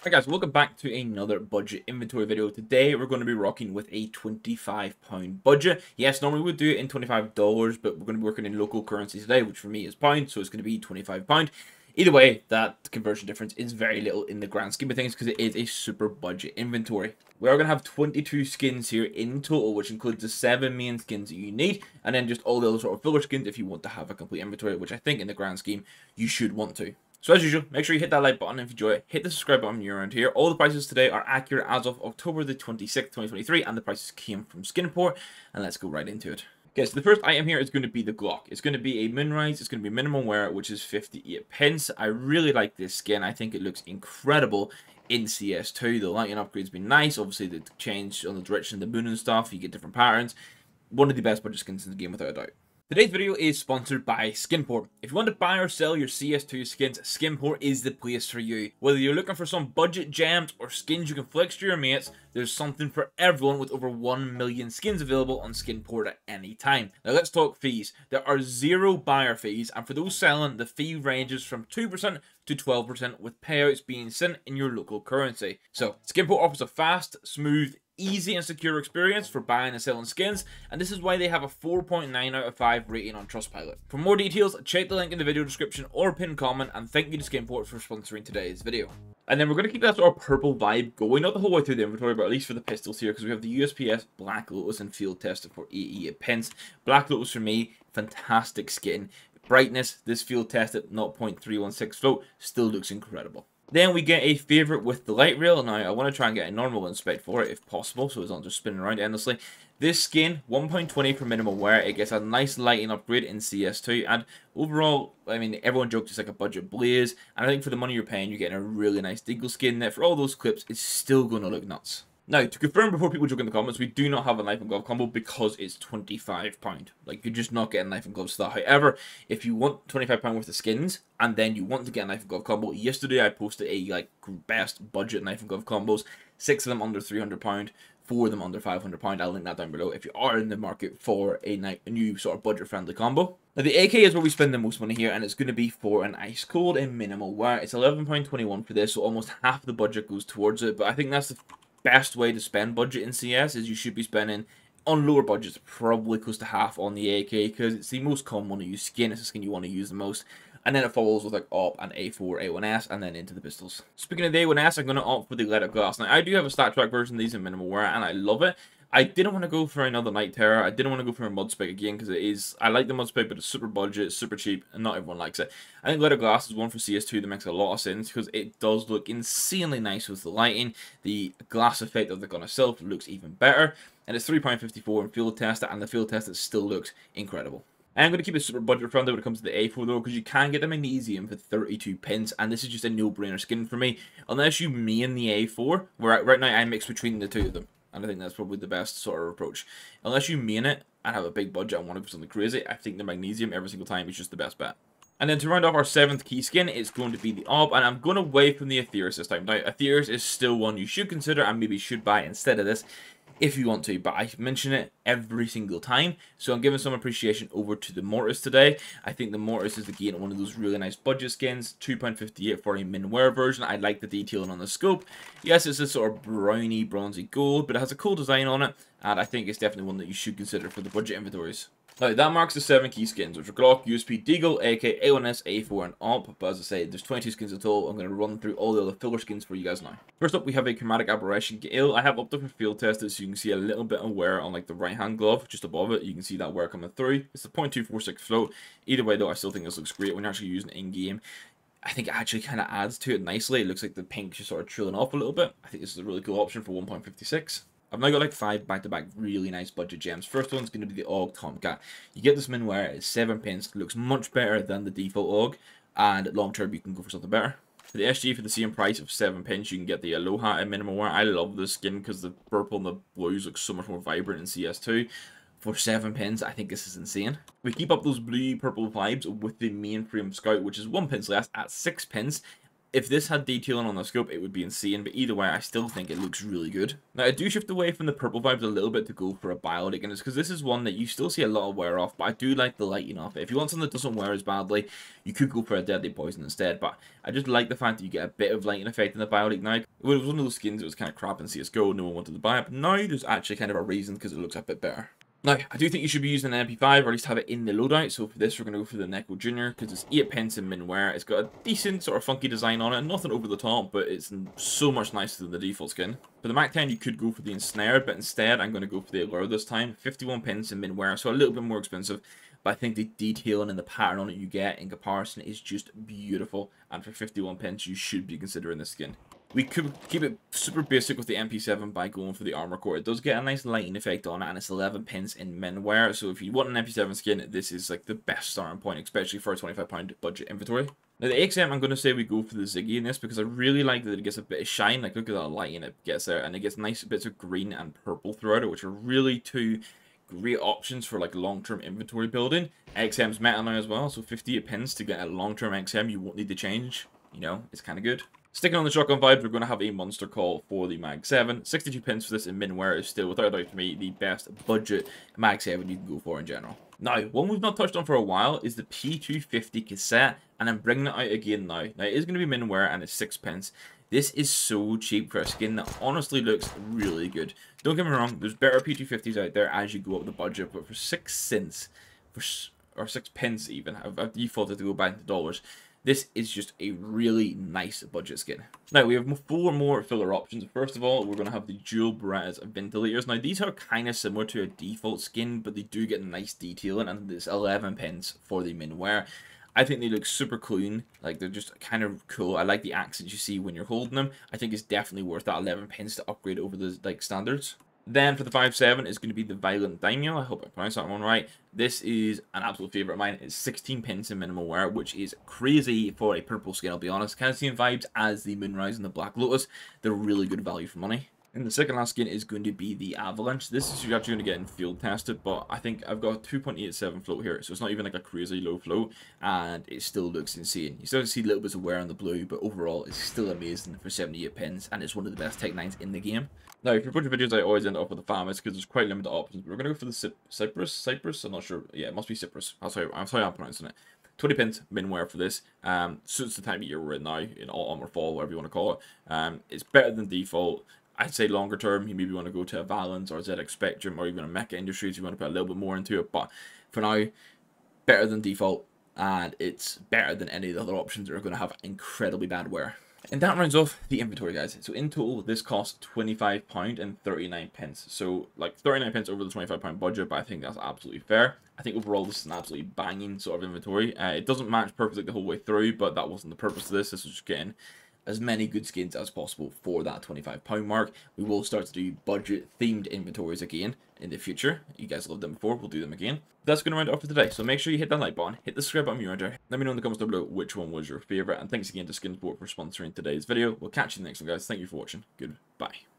Hi guys, welcome back to another budget inventory video. Today we're going to be rocking with a £25 budget. Yes, normally we'd do it in $25, but we're going to be working in local currency today, which for me is pounds, so it's going to be £25. Either way, that conversion difference is very little in the grand scheme of things because it is a super budget inventory. We are going to have 22 skins here in total, which includes the 7 main skins that you need, and then just all the other sort of filler skins if you want to have a complete inventory, which I think in the grand scheme you should want to. So as usual, make sure you hit that like button if you enjoy it. Hit the subscribe button when you're around here. All the prices today are accurate as of October the 26th, 2023, and the prices came from Skinport. And let's go right into it. Okay, so the first item here is going to be the Glock. It's going to be a Moonrise. It's going to be minimum wear, which is 58 pence. I really like this skin. I think it looks incredible in CS2. The lighting upgrade's been nice. Obviously, the change on the direction of the moon and stuff. You get different patterns. One of the best budget skins in the game, without a doubt. Today's video is sponsored by Skinport. If you want to buy or sell your CS2 skins, Skinport is the place for you. Whether you're looking for some budget gems or skins you can flex to your mates, there's something for everyone with over 1 million skins available on Skinport at any time. Now let's talk fees. There are 0 buyer fees, and for those selling, the fee ranges from 2% to 12%, with payouts being sent in your local currency. So Skinport offers a fast, smooth, easy and secure experience for buying and selling skins, and this is why they have a 4.9 out of 5 rating on Trustpilot. For more details, check the link in the video description or pinned comment, and thank you to Skinport for sponsoring today's video. And then we're going to keep that sort of purple vibe going, not the whole way through the inventory, but at least for the pistols here, because we have the USPS Black Lotus and field tested for 88 pence. Black Lotus for me, fantastic skin. Brightness, this field test at 0.316 float, still looks incredible. Then we get a favourite with the light rail. Now, I want to try and get a normal inspect for it if possible, so it's not just spinning around endlessly. This skin, £1.20 for minimum wear. It gets a nice lighting upgrade in CS2, and overall, I mean, everyone jokes it's like a budget blaze, and I think for the money you're paying, you're getting a really nice Deagle skin that, for all those clips, is still going to look nuts. Now, to confirm before people joke in the comments, we do not have a knife and glove combo because it's £25. Like, you're just not getting knife and gloves to that. However, if you want £25 worth of skins, and then you want to get a knife and glove combo, yesterday I posted a, best budget knife and glove combos. 6 of them under £300, 4 of them under £500. I'll link that down below if you are in the market for a new sort of budget-friendly combo. Now, the AK is where we spend the most money here, and it's going to be for an ice cold in minimal wear. It's £11.21 for this, so almost half the budget goes towards it, but I think that's the best way to spend budget in CS. Is you should be spending on lower budgets probably close to half on the AK, because it's the most common one to use skin. It's the skin you want to use the most, and then it follows with like AWP and A4, A1S, and then into the pistols. Speaking of the A1S, I'm going to opt for the Loadout glass. Now I do have a stat track version of these in minimal wear, and I love it. I didn't want to go for another Night Terror. I didn't want to go for a Mud Spike again because it is. I like the Mud Spike, but it's super budget, super cheap, and not everyone likes it. I think Loadout glass is one for CS2 that makes a lot of sense because it does look insanely nice with the lighting. The glass effect of the gun itself looks even better, and it's £3.54 in field test, and the field test still looks incredible. I am going to keep it super budget friendly when it comes to the A4 though, because you can get the Magnesium for 32 pence, and this is just a no-brainer skin for me, unless you main the A4, where right now I mix between the two of them. And I think that's probably the best sort of approach. Unless you main it and have a big budget and want to go something crazy, I think the Magnesium every single time is just the best bet. And then to round off our 7th key skin, it's going to be the AWP, and I'm going away from the Aetherius this time. Now, Aetherius is still one you should consider and maybe should buy instead of this, if you want to, but I mention it every single time, so I'm giving some appreciation over to the Mortise today. I think the Mortise is again one of those really nice budget skins, £2.58 for a min wear version. I like the detailing on the scope. Yes, it's a sort of browny, bronzy gold, but it has a cool design on it, and I think it's definitely one that you should consider for the budget inventories. Now, that marks the 7 key skins, which are Glock, USP, Deagle, AK, A1S, A4, and AWP. But as I say, there's 22 skins in total. I'm going to run through all the other filler skins for you guys now. First up, we have a Chromatic Aberation Gale. I have up to for field tested, so you can see a little bit of wear on like the right-hand glove, just above it. You can see that wear coming through. It's a .246 float. Either way, though, I still think this looks great when you're actually using it in-game. I think it actually kind of adds to it nicely. It looks like the pink's just sort of trailing off a little bit. I think this is a really cool option for 1.56. I've now got like 5 back-to-back really nice budget gems. First one's going to be the Aug Tomat. You get this min wear, it's 7 pence, looks much better than the default Aug, and long term you can go for something better. For the SG, for the same price of 7 pence, you can get the Aloha in minimal wear. I love this skin because the purple and the blues look so much more vibrant in CS2. For 7 pence, I think this is insane. We keep up those blue-purple vibes with the mainframe Scout, which is 1 pence less at 6 pence. If this had detailing on the scope, it would be insane, but either way, I still think it looks really good. Now, I do shift away from the purple vibes a little bit to go for a Bodic, and it's because this is one that you still see a lot of wear off, but I do like the lighting off it. If you want something that doesn't wear as badly, you could go for a Deadly Poison instead, but I just like the fact that you get a bit of lighting effect in the Bodic now. It was one of those skins that was kind of crap in CSGO, no one wanted to buy it, but now there's actually kind of a reason because it looks a bit better. Now, I do think you should be using an MP5, or at least have it in the loadout. So for this, we're going to go for the Neel Junr, because it's 8 pence in min wear. It's got a decent sort of funky design on it, nothing over the top, but it's so much nicer than the default skin. For the Mac 10, you could go for the Ensnared, but instead, I'm going to go for the Aloha this time. 51 pence in min wear, so a little bit more expensive. But I think the detailing and the pattern on it you get in comparison is just beautiful. And for 51 pence, you should be considering this skin. We could keep it super basic with the MP7 by going for the armor core. It does get a nice lighting effect on it, and it's 11 pence in min wear. So if you want an MP7 skin, this is like the best starting point, especially for a £25 budget inventory. Now the XM, I'm going to say we go for the Ziggy in this, because I really like that it gets a bit of shine. Like, look at that lighting it gets there, and it gets nice bits of green and purple throughout it, which are really two great options for like long-term inventory building. XM's meta now as well, so 58 pence to get a long-term XM. You won't need to change, you know, it's kind of good. Sticking on the shotgun vibes, we're going to have a monster call for the Mag 7. 62 pence for this in min wear is still, without a doubt for me, the best budget Mag 7 you can go for in general. Now, one we've not touched on for a while is the P250 cassette, and I'm bringing it out again now. Now, it is going to be min wear, and it's 6 pence. This is so cheap for a skin that honestly looks really good. Don't get me wrong, there's better P250s out there as you go up the budget, but for 6 cents, or 6 pence even, I've defaulted to go back to dollars. This is just a really nice budget skin. Now, we have 4 more filler options. First of all, we're going to have the dual Berettas ventilators. Now, these are kind of similar to a default skin, but they do get nice detailing, and it's 11 pence for the min wear. I think they look super clean. Like, they're just kind of cool. I like the accents you see when you're holding them. I think it's definitely worth that 11 pence to upgrade over the like standards. Then for the 5.7 is going to be the Violent Daimyo. I hope I pronounced that one right. This is an absolute favourite of mine. It's 16 pence in minimal wear, which is crazy for a purple skin, I'll be honest. Kind of same vibes as the Moonrise and the Black Lotus. They're really good value for money. And the second last skin is going to be the Avalanche. This is actually going to get in field tested, but I think I've got 2.87 float here, so it's not even like a crazy low float, and it still looks insane. You still see little bits of wear on the blue, but overall it's still amazing for 78 pence, and it's one of the best Tech 9s in the game. Now, for budget videos, I always end up with the FAMAS because there's quite limited options. We're going to go for the Cyprus? I'm not sure. Yeah, it must be Cyprus. I'm sorry I'm pronouncing it. 20 pence min wear for this. Suits the time of year we're in now, in autumn or fall, whatever you want to call it. It's better than default. I'd say longer term, you maybe want to go to a Avalanche or ZX Spectrum or even a Mecha Industries if you want to put a little bit more into it. But for now, better than default, and it's better than any of the other options that are going to have incredibly bad wear. And that rounds off the inventory, guys. So in total, this costs £25 and 39 pence. So like 39 pence over the £25 budget, but I think that's absolutely fair. I think overall this is an absolutely banging sort of inventory. It doesn't match perfectly the whole way through, but that wasn't the purpose of this. This was just getting as many good skins as possible for that £25 mark. We will start to do budget themed inventories again in the future. You guys loved them before, we'll do them again. That's going to round it off for today, so make sure you hit that like button, hit the subscribe button if you're enjoying. Let me know in the comments down below which one was your favourite, and thanks again to Skinport for sponsoring today's video. We'll catch you in the next one, guys. Thank you for watching. Goodbye.